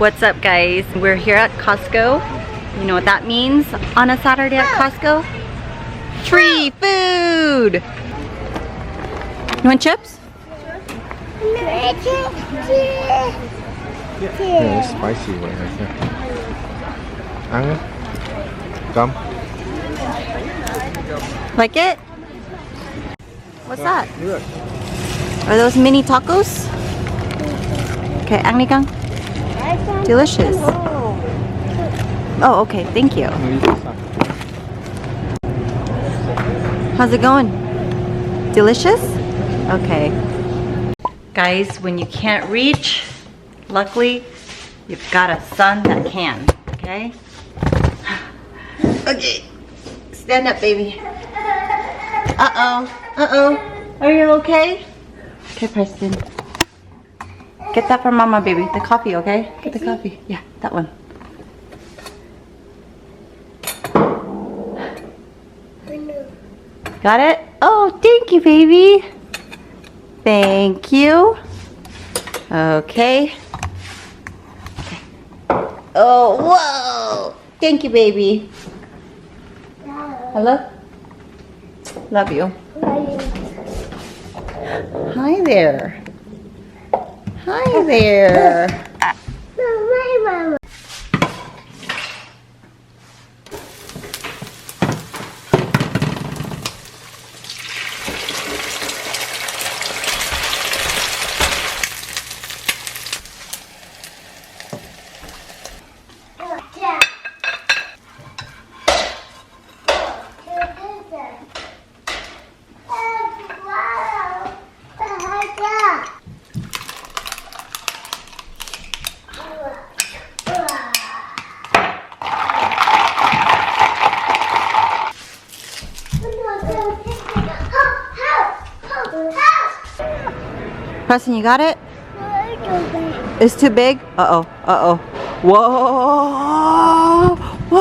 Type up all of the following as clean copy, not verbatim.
What's up, guys? We're here at Costco. You know what that means on a Saturday at Costco? Free food! You want chips? Yeah, it's spicy one right there. Ăn come. Like it? What's that? Are those mini tacos? Okay, ăn đi con. Delicious. Oh, okay, thank you. How's it going? Delicious? Okay. Guys, when you can't reach, luckily, you've got a son that can, okay? Okay, stand up, baby. Uh-oh, uh-oh. Are you okay? Okay, Preston. Get that for Mama, baby. The coffee, okay? Get the coffee. Yeah, that one. Got it? Oh, thank you, baby. Thank you. Okay. Oh, whoa. Thank you, baby. Hello? Love you. Hi there. Hi there. Preston, you got it? It's too big? Uh-oh, uh-oh. Whoa! Whoa!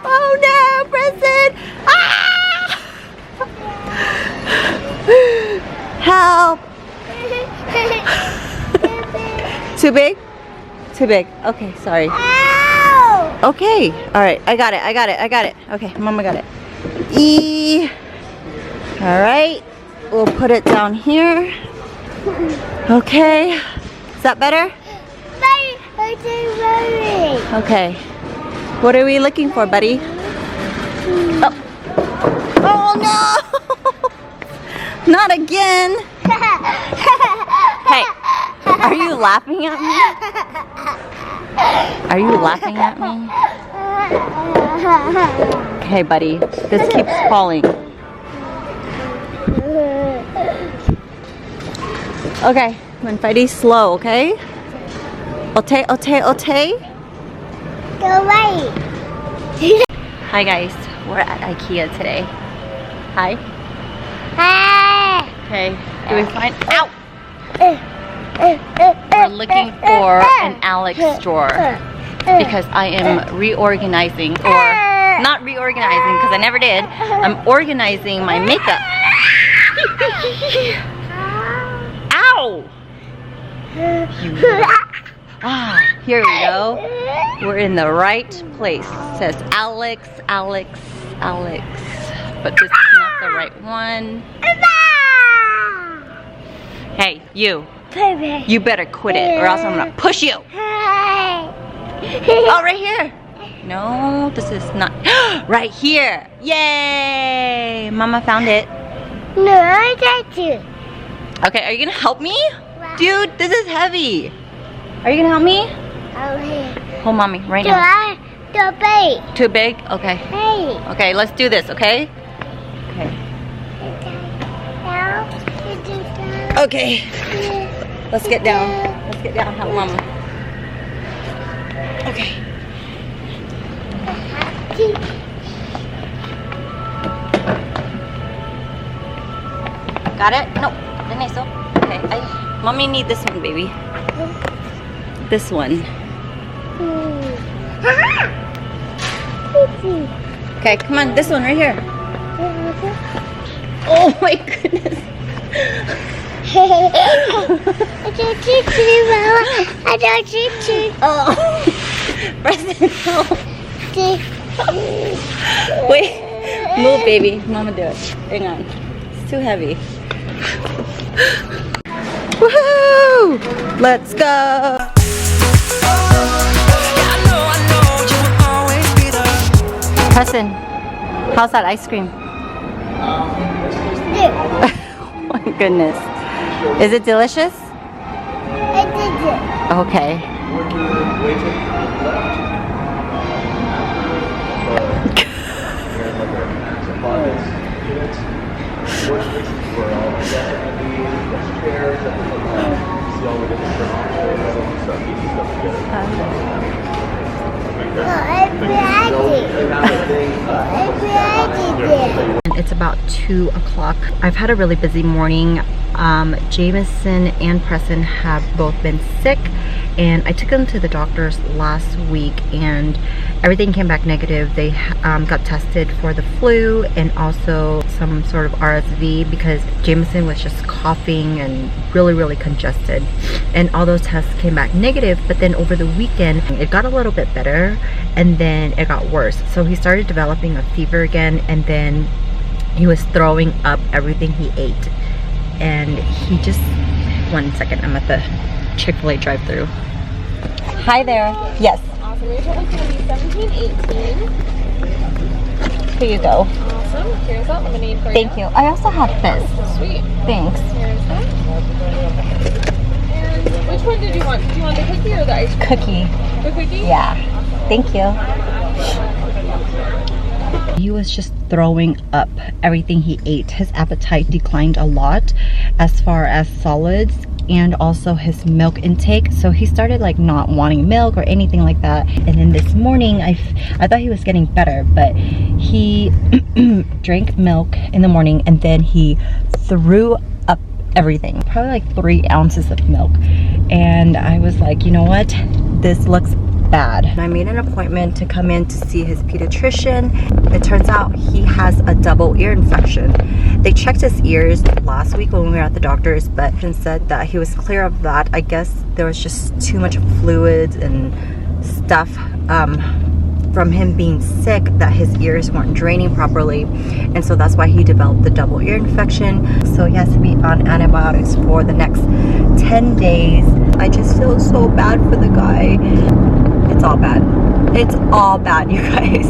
Oh no, Preston! Ah! Help! Too big? Too big. Okay, sorry. Okay, alright, I got it, I got it, I got it. Okay, Mama got it. Alright, we'll put it down here. Okay, is that better? Okay, what are we looking for, buddy? Oh, oh no! Not again! Hey, are you laughing at me? Are you laughing at me? Okay, buddy, this keeps falling. Okay, Manfredi, slow, okay? Ote, ote, ote. Go right. Hi guys, we're at IKEA today. Hi. Hi. Okay, do we find, ow! We're looking for an Alex drawer because I am reorganizing, or not reorganizing because I never did. I'm organizing my makeup. Ow! Ah, here we go. We're in the right place. It says Alex, Alex, Alex. But this is not the right one. Hey, you. You better quit it or else I'm gonna push you. Oh, right here. No, this is not. Right here. Yay! Mama found it. No, I got you. Okay, are you gonna help me? Dude, this is heavy. Are you gonna help me? Okay. Hold Mommy right now. Too big. Too big? Okay. Hey. Okay, let's do this, okay? Okay. Okay. Let's get down. Let's get down. Help Mama. Okay. Got it? No. Didn't I so? Okay. Mommy need this one, baby. This one. Okay, come on. This one right here. Oh my goodness. I don't choo-choo, Mama. I don't choo-choo. Oh, Preston, no. Wait, move, baby. Mama, do it. Hang on. It's too heavy. Woohoo! Let's go. Preston, how's that ice cream? Oh my goodness. Is it delicious? I did it. Okay. It's about 2 o'clock. I've had a really busy morning. Jameson and Preston have both been sick, and I took them to the doctors last week and everything came back negative. They got tested for the flu and also some sort of RSV because Jameson was just coughing and really congested, and all those tests came back negative. But then over the weekend it got a little bit better and then it got worse. So he started developing a fever again, and then he was throwing up everything he ate. And he just, 1 second, I'm at the Chick-fil-A drive-thru. Hi there. Yes. Awesome. Your total's going to be $17.18. Here you go. Awesome. Here's that lemonade for you. Thank you. I also have this. Sweet. Thanks. Here's that. And which one did you want? Do you want the cookie or the ice cream? Cookie. The cookie? Yeah. Thank you. He was just throwing up everything he ate. His appetite declined a lot as far as solids and also his milk intake. So he started like not wanting milk or anything like that. And then this morning I thought he was getting better, but he drank milk in the morning and then he threw up everything, probably like 3 ounces of milk. And I was like, you know what, this looks bad. I made an appointment to come in to see his pediatrician. It turns out he has a double ear infection. They checked his ears last week when we were at the doctor's, but said that he was clear of that. I guess there was just too much fluids and stuff from him being sick that his ears weren't draining properly, and so that's why he developed the double ear infection. So he has to be on antibiotics for the next 10 days. I just feel so bad for the guy. It's all bad. It's all bad, you guys.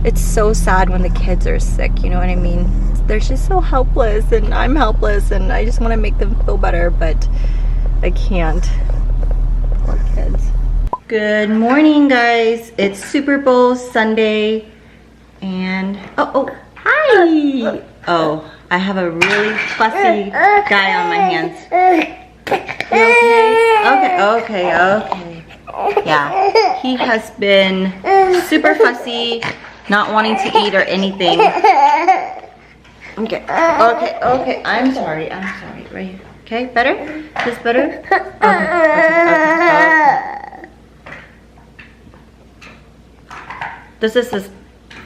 It's so sad when the kids are sick, you know what I mean? They're just so helpless, and I'm helpless, and I just want to make them feel better, but I can't. Poor kids. Good morning, guys. It's Super Bowl Sunday, and hi. Oh, I have a really fussy guy on my hands. You okay? Yeah, he has been super fussy, not wanting to eat or anything. Okay. I'm sorry. Right here. Okay, better? This better? Okay. This is his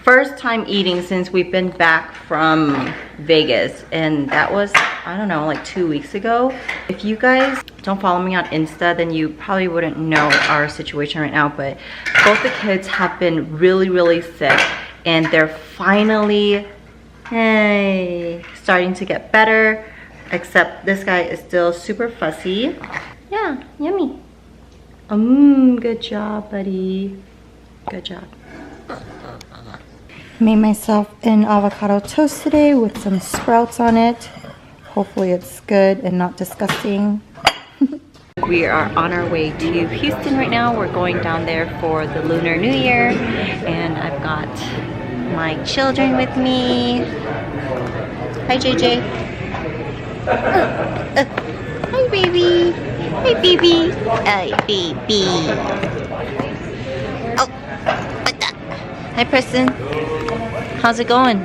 first time eating since we've been back from Vegas, and that was, I don't know, like 2 weeks ago. If you guys don't follow me on Insta, then you probably wouldn't know our situation right now, but both the kids have been really sick, and they're finally starting to get better, except this guy is still super fussy. Yeah, yummy. Good job, buddy. Good job. Made myself an avocado toast today with some sprouts on it. Hopefully it's good and not disgusting. We are on our way to Houston right now. We're going down there for the Lunar New Year, and I've got my children with me. Hi, JJ. Hi, baby. Hi, baby. Hi, baby. Oh, what the? Hi, Preston. How's it going?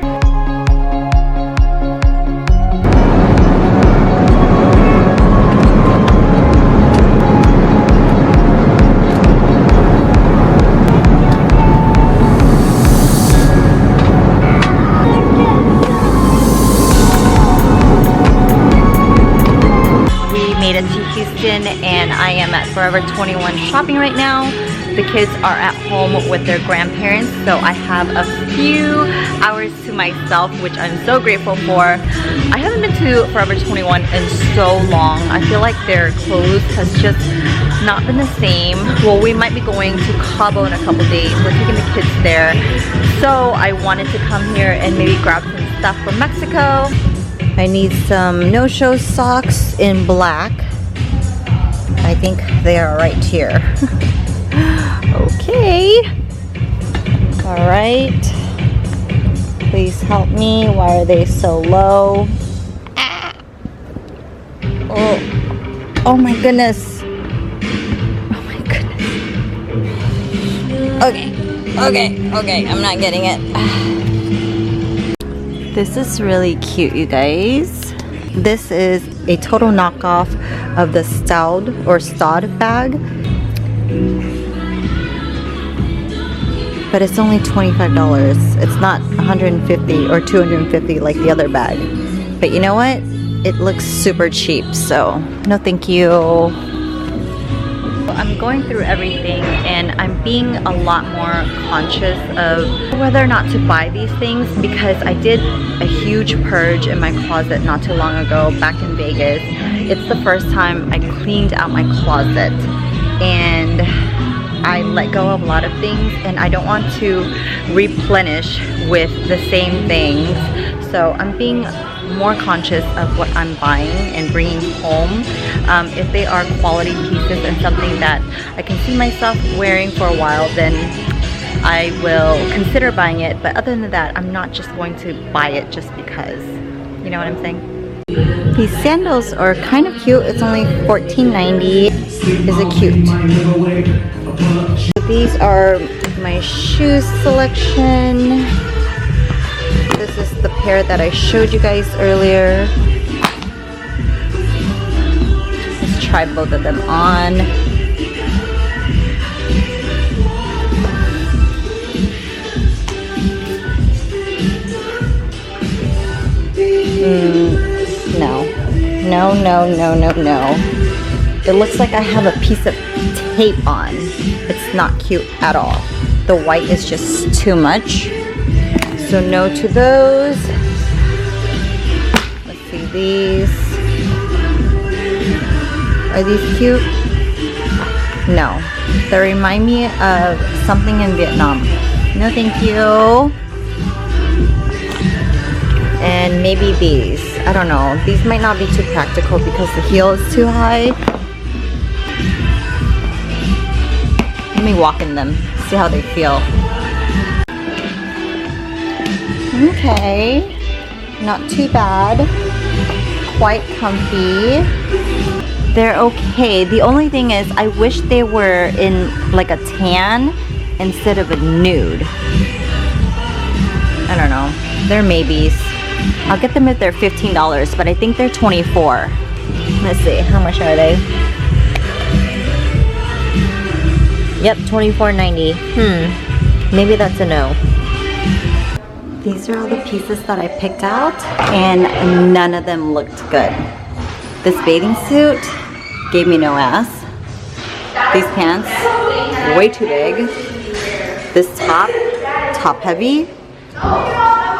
21 and I am at Forever 21 shopping right now. The kids are at home with their grandparents, so I have a few hours to myself, which I'm so grateful for. I haven't been to Forever 21 in so long. I feel like their clothes has just not been the same. Well, we might be going to Cabo in a couple days. We're taking the kids there. So I wanted to come here and maybe grab some stuff from Mexico. I need some no-show socks in black. I think they are right here. Okay. All right. Please help me. Why are they so low? Ah. Oh my goodness. Oh my goodness. Okay. I'm not getting it. This is really cute, you guys. This is a total knockoff of the Stod bag. But it's only $25. It's not $150 or $250 like the other bag. But you know what? It looks super cheap, so no thank you. I'm going through everything and I'm being a lot more conscious of whether or not to buy these things, because I did a huge purge in my closet not too long ago back in Vegas. It's the first time I cleaned out my closet and I let go of a lot of things, and I don't want to replenish with the same things. So I'm being more conscious of what I'm buying and bringing home. If they are quality pieces and something that I can see myself wearing for a while, then I will consider buying it. But other than that, I'm not just going to buy it just because. You know what I'm saying? These sandals are kind of cute. It's only $14.90. Is it cute? These are my shoe selection. This is the pair that I showed you guys earlier. Let's try both of them on. No. It looks like I have a piece of tape on. It's not cute at all. The white is just too much. So no to those. Let's see these. Are these cute? No. They remind me of something in Vietnam. No thank you. And maybe these. I don't know. These might not be too practical because the heel is too high. Let me walk in them, see how they feel. Okay, not too bad. Quite comfy. They're okay. The only thing is, I wish they were in like a tan instead of a nude. I don't know. They're maybes. I'll get them if they're $15, but I think they're $24. Let's see, how much are they? Yep, $24.90. Maybe that's a no. These are all the pieces that I picked out, and none of them looked good. This bathing suit gave me no ass. These pants, way too big. This top heavy.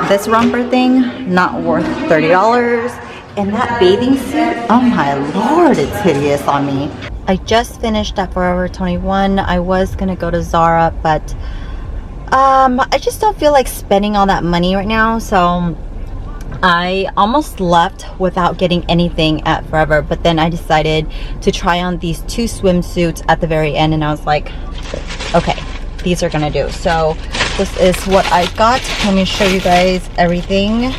This romper thing, not worth $30. And that bathing suit, oh my lord, it's hideous on me. I just finished at Forever 21. I was gonna go to Zara, but I just don't feel like spending all that money right now, so I almost left without getting anything at Forever. But then I decided to try on these two swimsuits at the very end, and I was like, okay, these are gonna do. So this is what I got. Let me show you guys everything.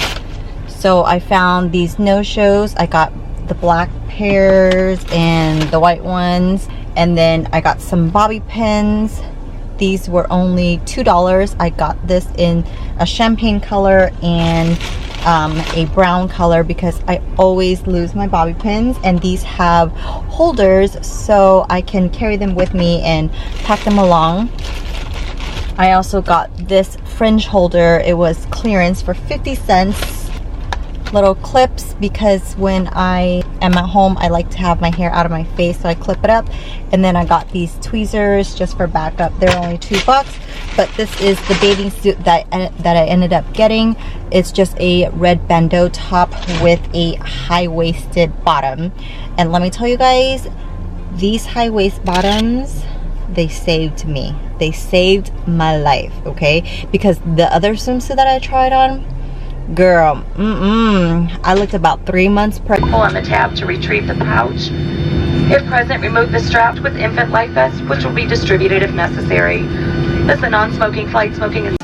So I found these no-shows. I got the black pairs and the white ones, and then I got some bobby pins. These were only $2. I got this in a champagne color and a brown color because I always lose my bobby pins, and these have holders so I can carry them with me and pack them along. I also got this fringe holder. It was clearance for 50 cents. Little clips, because when I am at home, I like to have my hair out of my face, so I clip it up. And then I got these tweezers just for backup. They're only $2, but this is the bathing suit that I ended up getting. It's just a red bandeau top with a high-waisted bottom. And let me tell you guys, these high-waist bottoms, they saved me. They saved my life, okay? Because the other swimsuit that I tried on, girl, I looked about 3 months pregnant. Pull on the tab to retrieve the pouch. If present, remove the strap with infant life vest, which will be distributed if necessary. This is a non-smoking flight. Smoking is